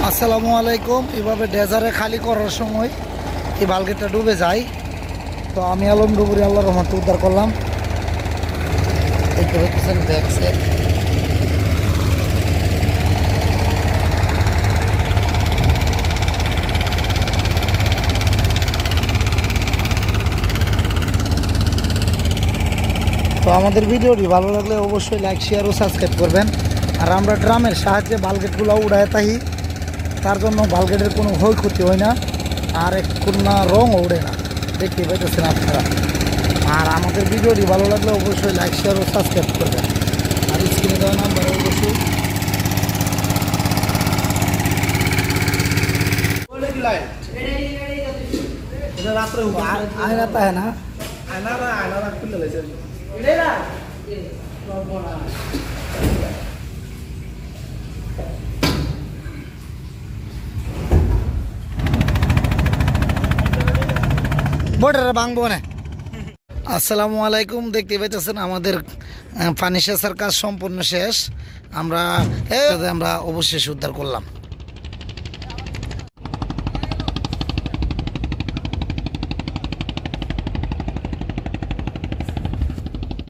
আসসালামু আলাইকুম। এভাবে ডেজারে খালি করার সময় এই বালগেটটা ডুবে যায়, তো আমি আলম ডুবুরি আল্লাহর রহমতে উদ্ধার করলাম। এই তো হচ্ছেন দেখছে তো আমাদের ভিডিওটি ভালো লাগলে অবশ্যই লাইক শেয়ার ও সাবস্ক্রাইব করবেন। আর আমরা ড্রামের সাহায্যে বালগেটগুলো উড়ায় থাকি, তার জন্য বালগেটের কোনো ক্ষয়ক্ষতি হয় না, আর কোনো রঙও উড়ে না, দেখতে পাইতেছেন আপনারা। আর আমাদের ভিডিওটি ভালো লাগলে অবশ্যই লাইক শেয়ার ও সাবস্ক্রাইব করবেন। আর স্ক্রিনে দেওয়া নাম্বার অবশ্যই আয়না তাই না বোর্ডারে ভাঙবো না। আসসালামু আলাইকুম। দেখতে পাইতেছেন আমাদের পানি সেচার কাজ সম্পূর্ণ শেষ। আমরা অবশেষে উদ্ধার করলাম।